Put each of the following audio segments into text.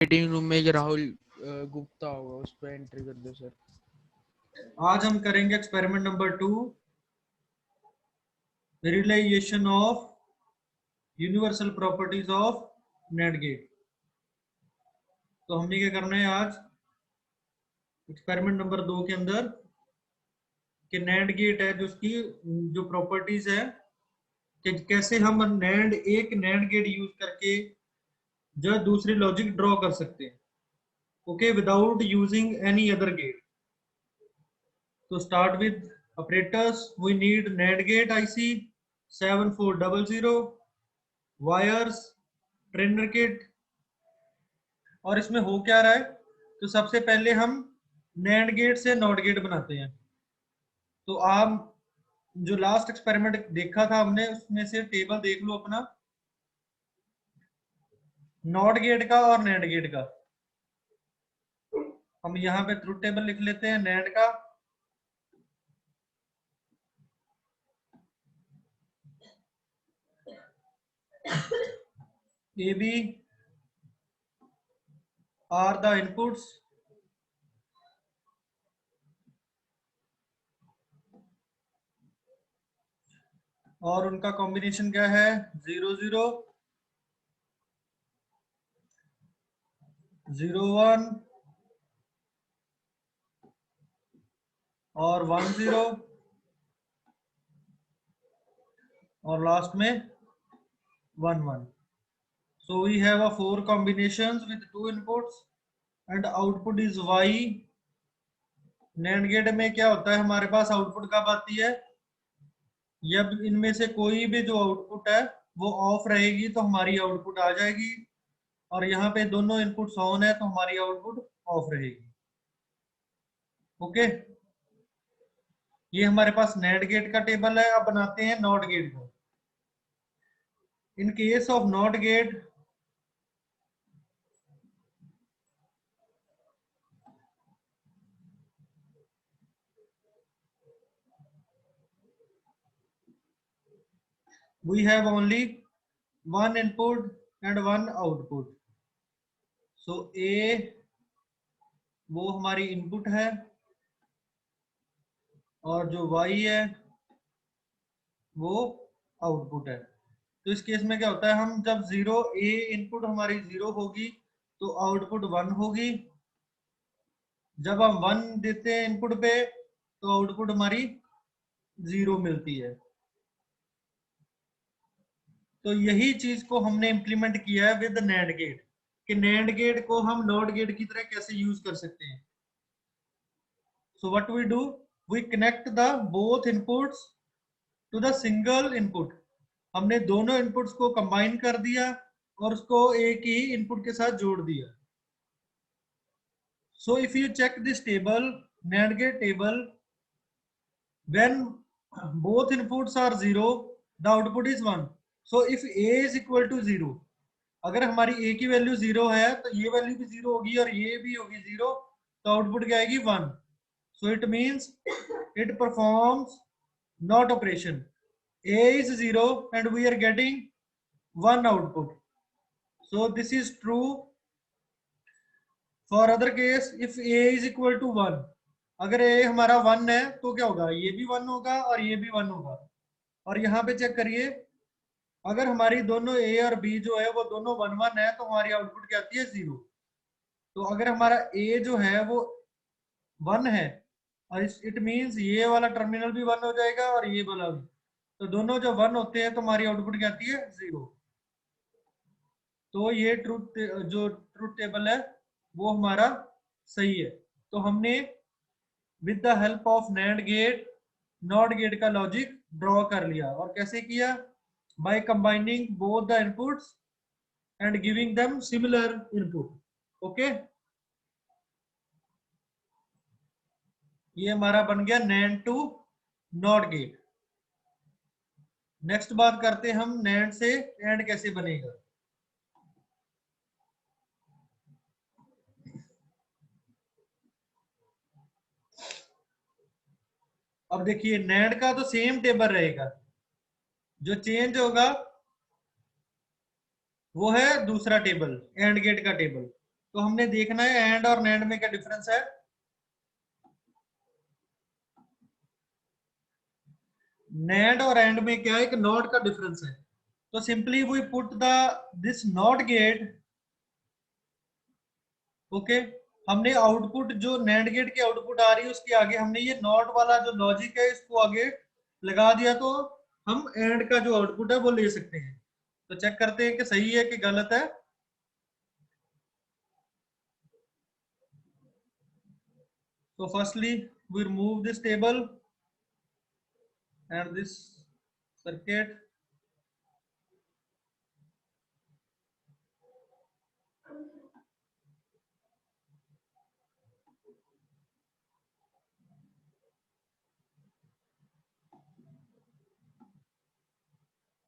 Waiting room में एक राहुल गुप्ता होगा, उस पर एंट्री कर दो सर। आज हम करेंगे experiment number 2, realization of universal properties of net gate. तो हमने क्या करना है आज एक्सपेरिमेंट नंबर 2 के अंदर कि नैंड गेट है जो उसकी जो प्रॉपर्टीज है कि कैसे हम एक नैंड गेट यूज करके जो दूसरी लॉजिक ड्रॉ कर सकते हैं, okay, without using any other gate. तो start with operators, we need NAND gate IC 7400, wires, trainer kit. और इसमें हो क्या रहा है, तो सबसे पहले हम नैंड गेट से नॉट गेट बनाते हैं। तो आप जो लास्ट एक्सपेरिमेंट देखा था हमने उसमें से टेबल देख लो अपना, नॉट गेट का और नैंड गेट का। हम यहाँ पे ट्रुथ टेबल लिख लेते हैं नैंड का, A B are the inputs, और उनका कॉम्बिनेशन क्या है 0 0 0 1 और 1 0 और लास्ट में 1 1। So we have a 4 combinations with 2 inputs and output is y। NAND gate में क्या होता है, हमारे पास आउटपुट कब आती है, जब इनमें से कोई भी जो आउटपुट है वो ऑफ रहेगी तो हमारी आउटपुट आ जाएगी, और यहाँ पे दोनों इनपुट्स ऑन है तो हमारी आउटपुट ऑफ रहेगी। ओके, ये हमारे पास नैंड गेट का टेबल है। अब बनाते हैं नॉट गेट को। In case of not gate, we have only one input and one output। सो ए वो हमारी इनपुट है और जो y है वो आउटपुट है। तो इस केस में क्या होता है, हम जब जीरो ए इनपुट हमारी 0 होगी तो आउटपुट 1 होगी। जब हम 1 देते हैं इनपुट पे तो आउटपुट हमारी 0 मिलती है। तो यही चीज को हमने इंप्लीमेंट किया है विद नैंड गेट, कि नैंड गेट को हम नॉट गेट की तरह कैसे यूज कर सकते हैं। So what we do, we connect the both inputs to the single input. हमने दोनों इनपुट्स को कंबाइन कर दिया और उसको एक ही इनपुट के साथ जोड़ दिया। So if you check this table, NAND gate table, when both inputs are 0 the output is 1। so if a is equal to 0, अगर हमारी a की वैल्यू 0 है तो ये वैल्यू भी 0 होगी और ये भी होगी 0, तो आउटपुट क्या आएगी 1। so it means it performs not operation। a is 0 and we are getting 1 output। so this is true for other case if a is equal to 1। अगर a हमारा 1 है तो क्या होगा, ये भी 1 होगा और ये भी 1 होगा। और यहाँ पे चेक करिए, अगर हमारी दोनों a और b जो है वो दोनों 1 1 है तो हमारी आउटपुट क्या आती है 0। तो अगर हमारा a जो है वो 1 है और इट मींस ये वाला टर्मिनल भी 1 हो जाएगा और ये वाला भी, तो दोनों जब 1 होते हैं तो हमारी आउटपुट क्या आती है 0। तो ये ट्रूथ टेबल है वो हमारा सही है। तो हमने with the help of NAND gate NOT gate का लॉजिक ड्रॉ कर लिया। और कैसे किया, by combining both the inputs and giving them similar input. Okay, ये हमारा बन गया NAND to NOT gate. Next बात करते हैं हम नैंड से एंड कैसे बनेगा। अब देखिए नैंड का तो सेम टेबल रहेगा, जो चेंज होगा वो है दूसरा टेबल, एंड गेट का टेबल। तो हमने देखना है एंड और नैंड में क्या डिफरेंस है। नैंड और एंड में क्या है, एक नॉट का डिफरेंस है। तो simply we put the this NOT gate, okay. हमने आउटपुट जो नैंड गेट की आउटपुट आ रही है उसके आगे हमने ये नॉट वाला जो लॉजिक है इसको आगे लगा दिया, तो हम एंड का जो आउटपुट है वो ले सकते हैं। तो चेक करते हैं कि सही है कि गलत है। So firstly, we remove this table and this circuit.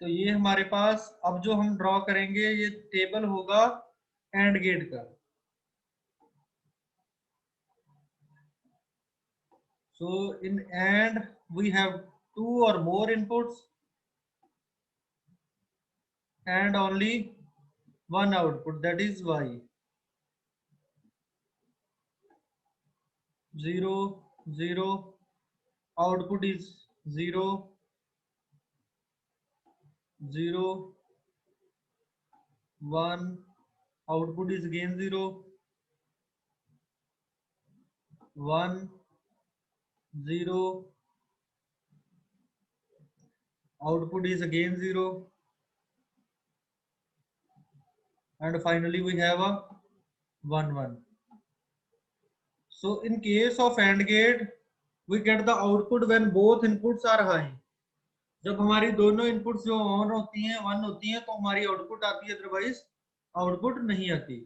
तो ये हमारे पास अब जो हम ड्रॉ करेंगे ये टेबल होगा एंड गेट का। So in AND we have 2 or more inputs and only one output, that is Y. 0 0, output is 0 0 1, output is again 0 1 0, output is again 0, and finally we have a 1 1. So in case of AND gate we get the output when both inputs are high. जब हमारी दोनों inputs जो on होती हैं, 1 होती हैं, तो हमारी आउटपुट आती है, अदरवाइज आउटपुट नहीं आती।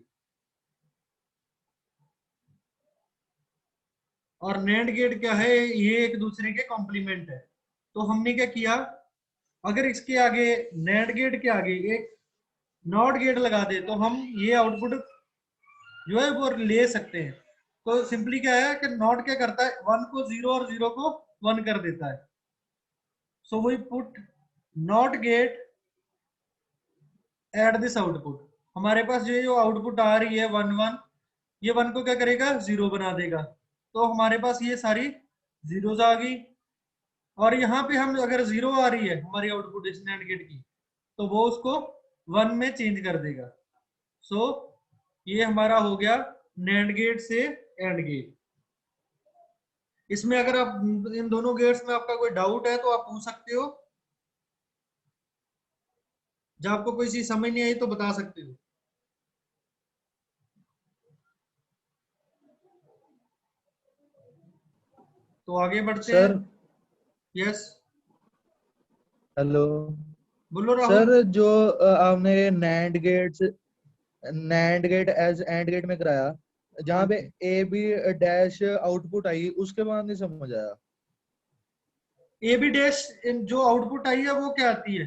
और नैंड गेट क्या है, ये एक दूसरे के कॉम्प्लीमेंट है। तो हमने क्या किया, अगर इसके आगे नैंड गेट के आगे एक नॉट गेट लगा दे तो हम ये आउटपुट जो है वो ले सकते हैं। तो सिंपली क्या है कि नॉट क्या करता है, 1 को 0 और 0 को 1 कर देता है। So we put NOT gate at this output. हमारे पास ये जो आउटपुट आ रही है 1 1, ये 1 को क्या करेगा, 0 बना देगा। तो हमारे पास ये सारी जीरोज आ गई। और यहाँ पे हम अगर 0 आ रही है हमारी आउटपुट इस नैंड गेट की, तो वो उसको 1 में चेंज कर देगा। सो ये हमारा हो गया नैंड गेट से एंड गेट। इसमें अगर आप इन दोनों गेट्स में आपका कोई डाउट है तो आप पूछ सकते हो। जब आपको कोई चीज समझ नहीं आई तो बता सकते हो। तो आगे बढ़ते हैं। सर यस, हेलो बोलो राहुल। सर, जो आपने NAND gate as AND gate में कराया, हाँ जहाँ पे जी, ए बी डैश आउटपुट आई, उसके बाद नहीं समझ आया। ए बी डैश जो आउटपुट आई है वो क्या आती है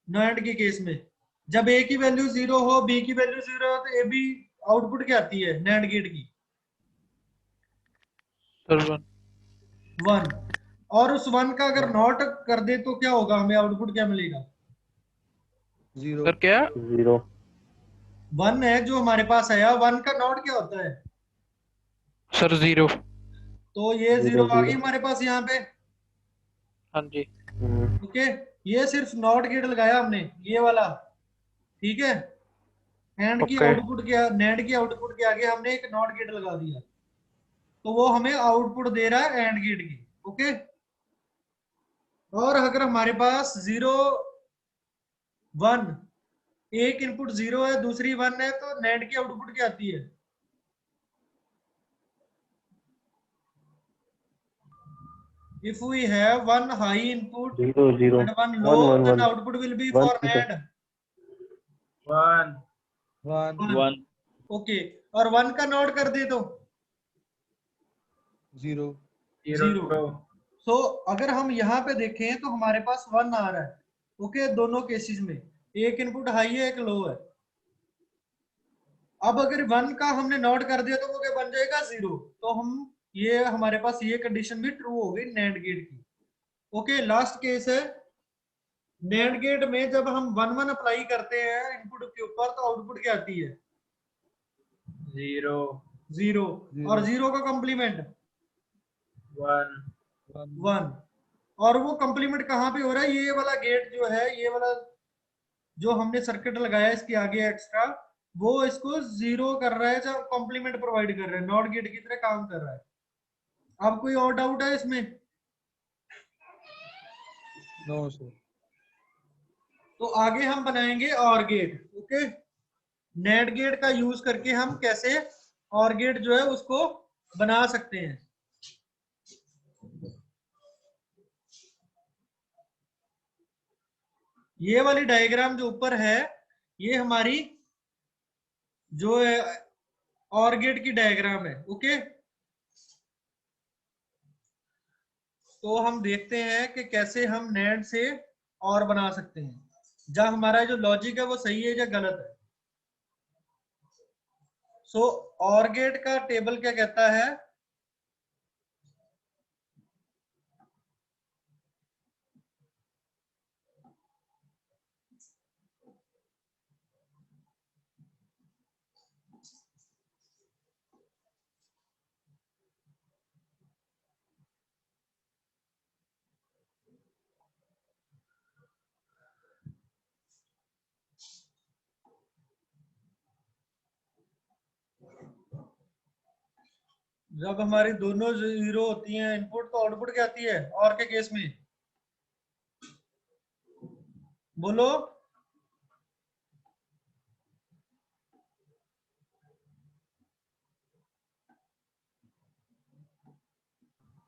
नॉट के केस में। जब ए की वैल्यू 0 हो, बी की वैल्यू 0 हो, तो ए बी आउटपुट क्या आती है नैंड गेट की, सर 1 1। और उस 1 का अगर नॉट कर दे तो क्या होगा, हमें आउटपुट क्या मिलेगा, 0। सर क्या 0 1 है जो हमारे पास आया। 1 का नॉट क्या होता है, सर 0 तो ये 0 आ गई 0 हमारे पास यहाँ पे। हाँ जी ओके, ये सिर्फ नॉट गेट लगाया हमने, ये वाला, ठीक है। एंड की ओके आउटपुट के, नैंड की आउटपुट के आगे हमने एक नॉट गेट लगा दिया, तो वो हमें आउटपुट दे रहा है एंड गेट की। ओके, और अगर हमारे पास 0 1, एक इनपुट 0 है दूसरी 1 है, तो नैंड की आउटपुट क्या आती है, if we have one high input 0 0 and one 1 low, 1 then 1 output will be 1 for NAND 1 1 1। Okay, और 1 का नोट कर दे तो 0 0। सो अगर हम यहाँ पे देखें तो हमारे पास 1 आ रहा है। ओके, दोनों केसेस में एक इनपुट हाई है एक लो है। अब अगर 1 का हमने नोट कर दिया तो वो क्या बन जाएगा, 0। तो हम ये हमारे पास ये कंडीशन भी ट्रू हो गई नैंड गेट की। ओके, लास्ट केस है नैंड गेट में, जब हम 1 1 अप्लाई करते हैं इनपुट के ऊपर तो आउटपुट क्या आती है, 0 0 और 0 का कॉम्प्लीमेंट 1 1। और वो कॉम्प्लीमेंट कहाँ पे हो रहा है? ये वाला गेट जो है, ये वाला जो हमने सर्किट लगाया इसके आगे एक्स्ट्रा, वो इसको 0 कर रहा है, जब कॉम्प्लीमेंट प्रोवाइड कर रहा है, नॉट गेट की तरह काम कर रहा है। अब कोई और डाउट है इसमें? No sir. तो आगे हम बनाएंगे और गेट। ओके, नेट गेट का यूज करके हम कैसे और गेट जो है उसको बना सकते हैं। ये वाली डायग्राम जो ऊपर है, ये हमारी जो है और गेट की डायग्राम है। ओके, तो हम देखते हैं कि कैसे हम नेट से और बना सकते हैं, जब हमारा जो लॉजिक है वो सही है या गलत है। सो और गेट का टेबल क्या कहता है? जब हमारी दोनों 0 होती हैं इनपुट, तो आउटपुट क्या आती है और के केस में? बोलो।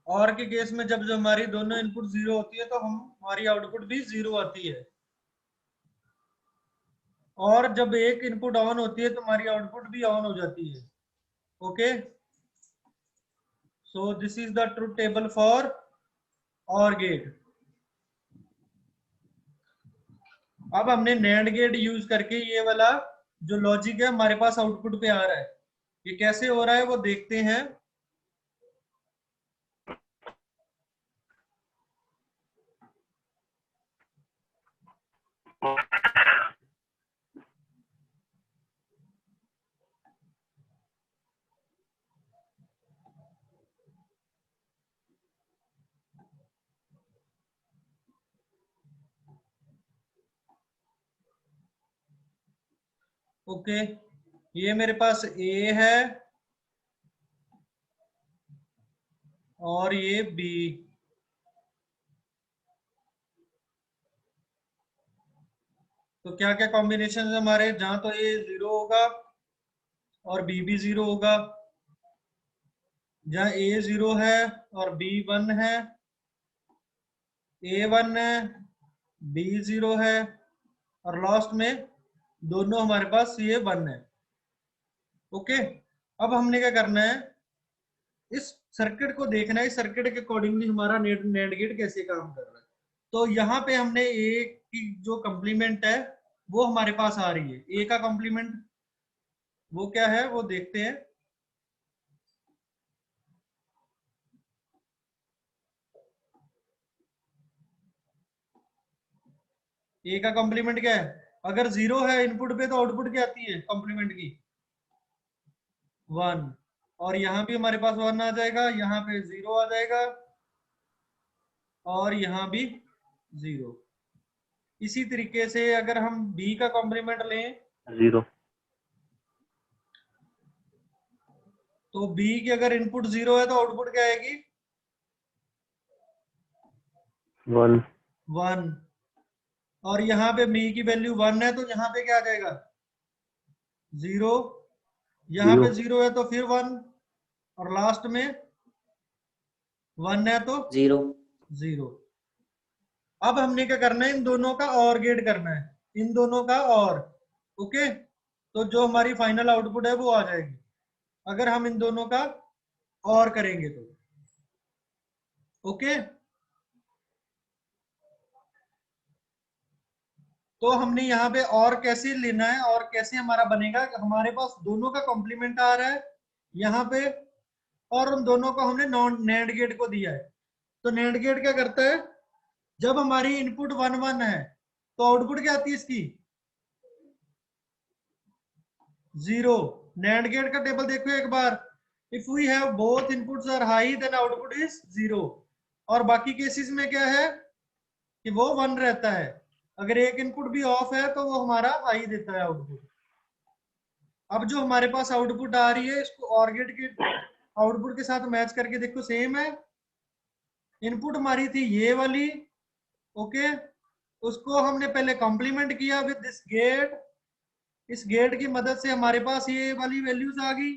और के केस में जब जो हमारी दोनों इनपुट 0 होती है, तो हमारी आउटपुट भी 0 आती है। और जब एक इनपुट ऑन होती है तो हमारी आउटपुट भी ऑन हो जाती है। Okay, so this is the truth table for और गेट। अब हमने नैंड गेट यूज करके ये वाला जो लॉजिक है हमारे पास आउटपुट पे आ रहा है, ये कैसे हो रहा है वो देखते हैं। ओके, ये मेरे पास ए है और ये बी। तो क्या क्या कॉम्बिनेशन है हमारे? जहां तो ए 0 होगा और बी भी 0 होगा, जहां ए 0 है और बी 1 है, ए 1 है, बी 0 है, और लास्ट में दोनों हमारे पास ये 1 है। ओके, अब हमने क्या करना है, इस सर्किट को देखना है, इस सर्किट के अकॉर्डिंगली हमारा नेट गेट कैसे काम कर रहा है। तो यहाँ पे हमने ए की जो कंप्लीमेंट है वो हमारे पास आ रही है। ए का कंप्लीमेंट वो क्या है वो देखते हैं। ए का कॉम्प्लीमेंट क्या है? अगर 0 है इनपुट पे तो आउटपुट क्या आती है कॉम्प्लीमेंट की? 1। और यहाँ भी हमारे पास 1 आ जाएगा, यहाँ पे 0 आ जाएगा, और यहाँ भी 0। इसी तरीके से अगर हम बी का कॉम्प्लीमेंट लें 0 तो बी की अगर इनपुट 0 है तो आउटपुट क्या आएगी? 1 1। और यहाँ पे बी की वैल्यू 1 है तो यहाँ पे क्या आ जाएगा? 0। यहाँ पे 0 है तो फिर 1, और लास्ट में 1 है तो 0। अब हमने क्या करना है, इन दोनों का और गेट करना है, इन दोनों का और। ओके, तो जो हमारी फाइनल आउटपुट है वो आ जाएगी अगर हम इन दोनों का और करेंगे तो। ओके, तो हमने यहाँ पे और कैसे लेना है और कैसे हमारा बनेगा, हमारे पास दोनों का कॉम्प्लीमेंट आ रहा है यहाँ पे, और उन दोनों को हमने नॉन नेंड गेट को दिया है। तो नेंड गेट क्या करता है, जब हमारी इनपुट 1 1 है तो आउटपुट क्या आती है इसकी? 0। नैंड गेट का टेबल देखो एक बार, if we have both inputs are high then output is 0, और बाकी केसेस में क्या है कि वो 1 रहता है। अगर एक इनपुट भी ऑफ है तो वो हमारा हाई देता है आउटपुट। अब जो हमारे पास आउटपुट आ रही है इसको OR गेट के आउटपुट के साथ मैच करके देखो, सेम है। इनपुट हमारी थी ये वाली, ओके, उसको हमने पहले कॉम्प्लीमेंट किया विद दिस गेट, इस गेट की मदद से हमारे पास ये वाली वैल्यूज आ गई,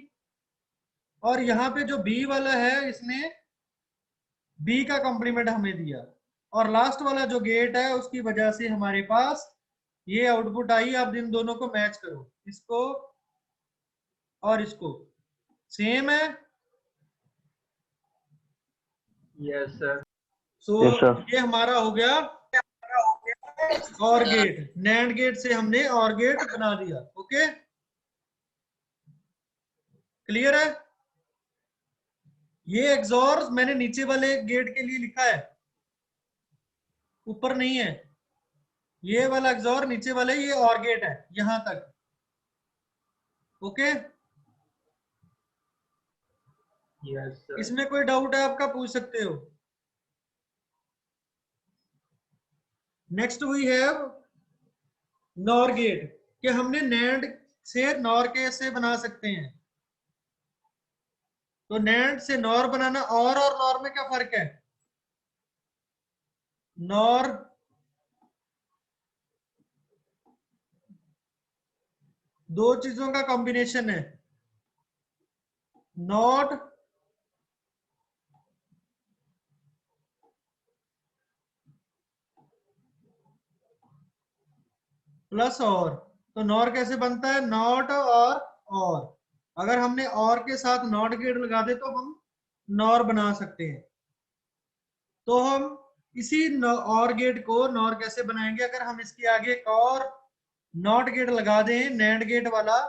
और यहाँ पे जो बी वाला है इसने बी का कॉम्प्लीमेंट हमें दिया, और लास्ट वाला जो गेट है उसकी वजह से हमारे पास ये आउटपुट आई। अब इन दोनों को मैच करो, इसको और इसको, सेम है। Yes, sir. सो Yes, sir. ये हमारा हो गया और गेट, नैंड गेट से हमने और गेट बना दिया। ओके, क्लियर है? ये एक्सॉर मैंने नीचे वाले गेट के लिए लिखा है, ऊपर नहीं है। ये वाला एक्सॉर नीचे वाले, ये और गेट है यहां तक। Okay, Yes, sir. इसमें कोई डाउट है आपका, पूछ सकते हो। Next we have NOR gate, कि हमने नैंड से नॉर कैसे बना सकते हैं। तो नैंड से नॉर बनाना, और नॉर में क्या फर्क है? नॉर दो चीजों का कॉम्बिनेशन है, नॉट प्लस और। तो नॉर कैसे बनता है? नॉट और अगर हमने और के साथ नॉट गेट लगा दे तो हम नॉर बना सकते हैं। तो हम इसी और गेट को नॉर कैसे बनाएंगे? अगर हम इसके आगे एक और नॉट गेट लगा दें, नैंड गेट वाला,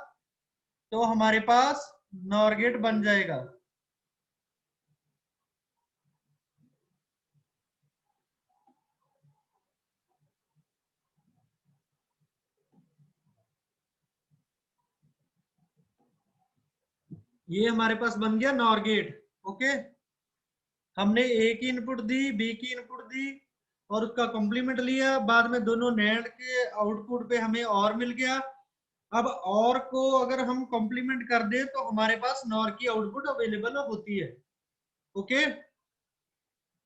तो हमारे पास नॉर गेट बन जाएगा। ये हमारे पास बन गया नॉर गेट। ओके, हमने ए की इनपुट दी, बी की इनपुट दी और उसका कॉम्प्लीमेंट लिया, बाद में दोनों नैंड के आउटपुट पे हमें और मिल गया। अब और को अगर हम कॉम्प्लीमेंट कर दे तो हमारे पास नॉर की आउटपुट अवेलेबल होती है। ओके,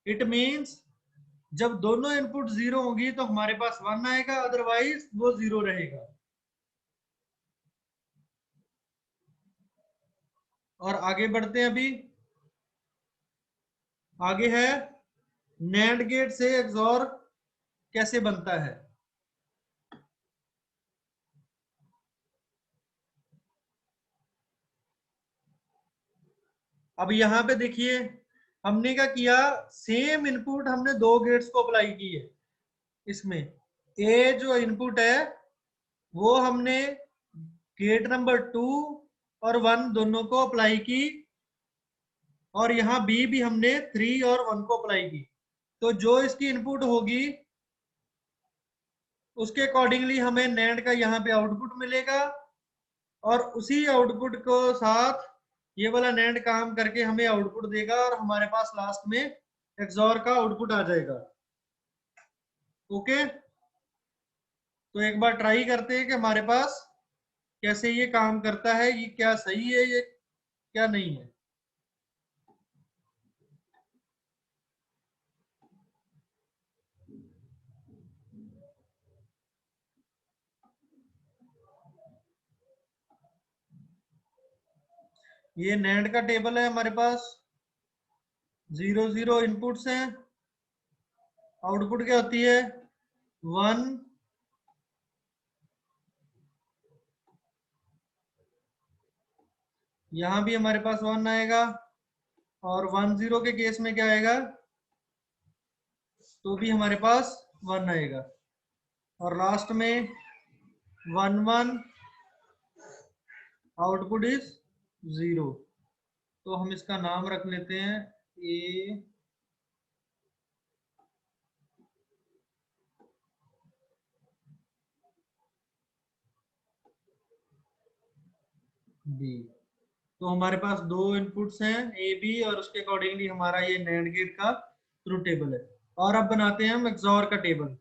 इट मींस जब दोनों इनपुट 0 होंगी तो हमारे पास 1 आएगा, अदरवाइज वो 0 रहेगा। और आगे बढ़ते हैं। अभी आगे है नैंड गेट से एक्सॉर कैसे बनता है। अब यहां पे देखिए हमने क्या किया, सेम इनपुट हमने दो गेट्स को अप्लाई की है। इसमें ए जो इनपुट है वो हमने गेट नंबर 2 और 1 दोनों को अप्लाई की, और यहाँ बी भी हमने 3 और 1 को अप्लाई की। तो जो इसकी इनपुट होगी उसके अकॉर्डिंगली हमें नैंड का यहाँ पे आउटपुट मिलेगा, और उसी आउटपुट को साथ ये वाला नैंड काम करके हमें आउटपुट देगा, और हमारे पास लास्ट में एक्सॉर का आउटपुट आ जाएगा। ओके, तो एक बार ट्राई करते हैं कि हमारे पास कैसे ये काम करता है, ये क्या सही है ये क्या नहीं है। ये नैंड का टेबल है हमारे पास, 0 0 इनपुट्स हैं, आउटपुट क्या होती है 1। यहां भी हमारे पास 1 आएगा, और 1 0 के केस में क्या आएगा, तो भी हमारे पास 1 आएगा, और लास्ट में 1 1, आउटपुट इज 0। तो हम इसका नाम रख लेते हैं ए बी। तो हमारे पास दो इनपुट्स हैं ए बी, और उसके अकॉर्डिंगली हमारा ये नैंड गेट का ट्रुथ टेबल है। और अब बनाते हैं हम एक्सॉर का टेबल।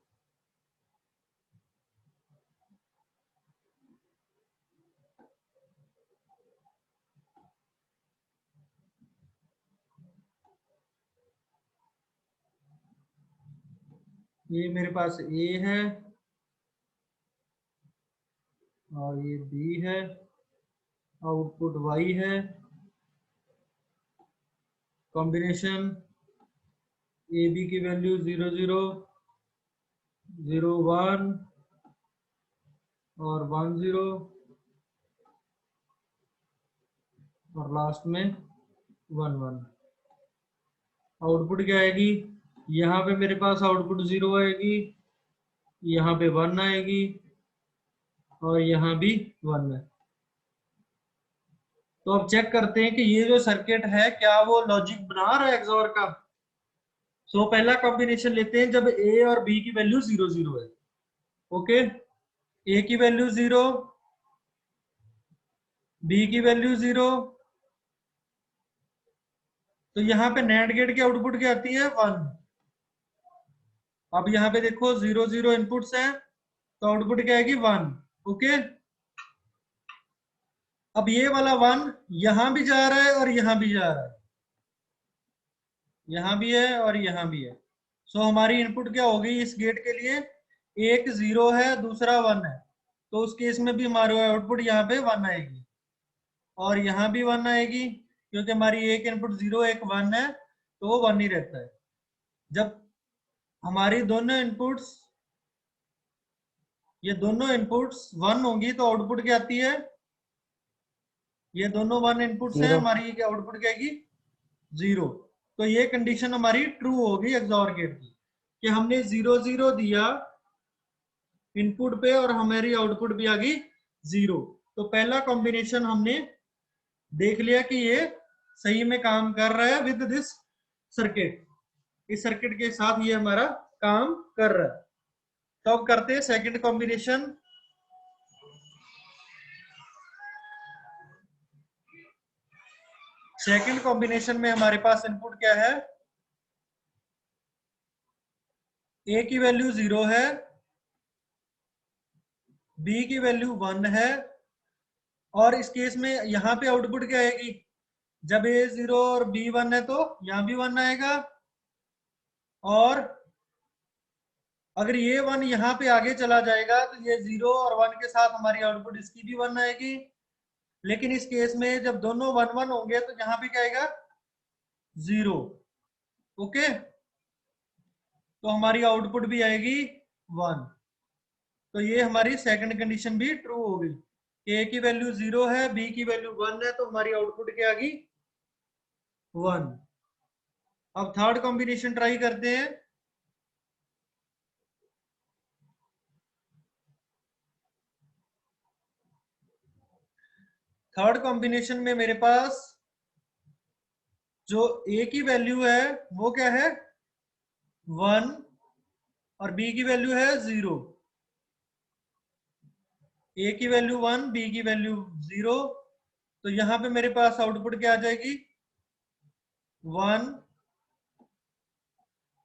ये मेरे पास ए है और ये बी है, आउटपुट वाई है, कॉम्बिनेशन ए बी की वैल्यू 0 0 0 1 और 1 0 और लास्ट में 1 1। आउटपुट क्या आएगी? यहाँ पे मेरे पास आउटपुट 0 आएगी, यहाँ पे 1 आएगी और यहाँ भी 1 है। तो अब चेक करते हैं कि ये जो सर्किट है क्या वो लॉजिक बना रहा है एक्सॉर का। सो पहला कॉम्बिनेशन लेते हैं जब ए और बी की वैल्यू 0 0 है। ओके, ए की वैल्यू 0, बी की वैल्यू 0, तो यहाँ पे नैंड गेट की आउटपुट क्या आती है? 1। अब यहाँ पे देखो 0 0 इनपुट्स हैं, तो आउटपुट क्या आएगी? 1। ओके, अब ये वाला 1 यहां भी जा रहा है और यहां भी जा रहा है, यहां भी है और यहां भी है। सो हमारी इनपुट क्या होगी इस गेट के लिए? एक 0 है, दूसरा 1 है, तो उस केस में भी हमारे आउटपुट यहाँ पे 1 आएगी और यहाँ भी 1 आएगी, क्योंकि हमारी एक इनपुट 0 एक 1 है, तो वो 1 ही रहता है। जब हमारी दोनों इनपुट्स ये दोनों इनपुट्स 1 होंगी तो आउटपुट क्या आती है? ये दोनों 1 इनपुट्स हैं, हमारी क्या आउटपुट क्या आएगी? 0। तो ये कंडीशन हमारी ट्रू होगी एक्सॉर गेट की, कि हमने 0 0 दिया इनपुट पे और हमारी आउटपुट भी आ गई 0। तो पहला कॉम्बिनेशन हमने देख लिया कि ये सही में काम कर रहा है विद दिस सर्किट। इस सर्किट के साथ ये हमारा काम कर रहा है। तो अब करते हैं सेकंड कॉम्बिनेशन। सेकंड कॉम्बिनेशन में हमारे पास इनपुट क्या है? ए की वैल्यू 0 है, बी की वैल्यू 1 है, और इस केस में यहाँ पे आउटपुट क्या आएगी? जब ए 0 और बी 1 है तो यहाँ भी 1 आएगा, और अगर ये 1 यहाँ पे आगे चला जाएगा तो ये 0 और 1 के साथ हमारी आउटपुट इसकी भी 1 आएगी। लेकिन इस केस में जब दोनों 1 1 होंगे तो यहाँ पे क्या आएगा? 0। ओके, तो हमारी आउटपुट भी आएगी 1। तो ये हमारी सेकंड कंडीशन भी ट्रू हो गई। ए की वैल्यू 0 है, बी की वैल्यू 1 है, तो हमारी आउटपुट क्या आ गई? 1। अब थर्ड कॉम्बिनेशन ट्राई करते हैं। थर्ड कॉम्बिनेशन में मेरे पास जो ए की वैल्यू है वो क्या है? 1 और बी की वैल्यू है 0। ए की वैल्यू 1, बी की वैल्यू 0, तो यहां पे मेरे पास आउटपुट क्या आ जाएगी? 1।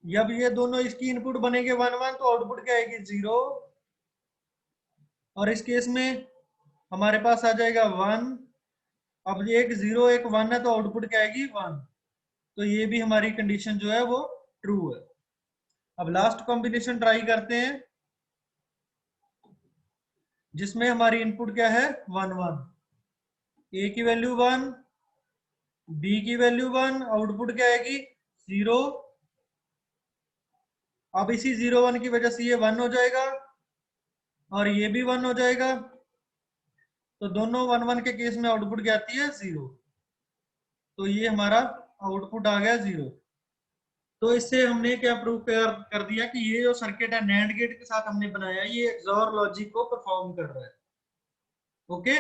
जब ये दोनों इसकी इनपुट बनेंगे 1 1 तो आउटपुट क्या आएगी? 0। और इस केस में हमारे पास आ जाएगा 1। अब एक 0 एक 1 है तो आउटपुट क्या आएगी? 1। तो ये भी हमारी कंडीशन जो है वो ट्रू है। अब लास्ट कॉम्बिनेशन ट्राई करते हैं जिसमें हमारी इनपुट क्या है? 1 1। ए की वैल्यू 1, बी की वैल्यू 1, आउटपुट क्या आएगी? 0। अब इसी 0 1 की वजह से ये 1 हो जाएगा और ये भी 1 हो जाएगा, तो दोनों 1 1 के केस में आउटपुट क्या आती है? 0। तो ये हमारा आउटपुट आ गया 0। तो इससे हमने क्या प्रूव कर दिया कि ये जो सर्किट है नैंड गेट के साथ हमने बनाया, ये एक्सॉर लॉजिक को परफॉर्म कर रहा है। ओके,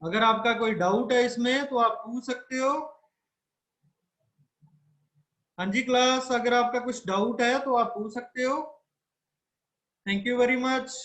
अगर आपका कोई डाउट है इसमें तो आप पूछ सकते हो। हाँ जी क्लास, अगर आपका कुछ डाउट है तो आप पूछ सकते हो। Thank you very much.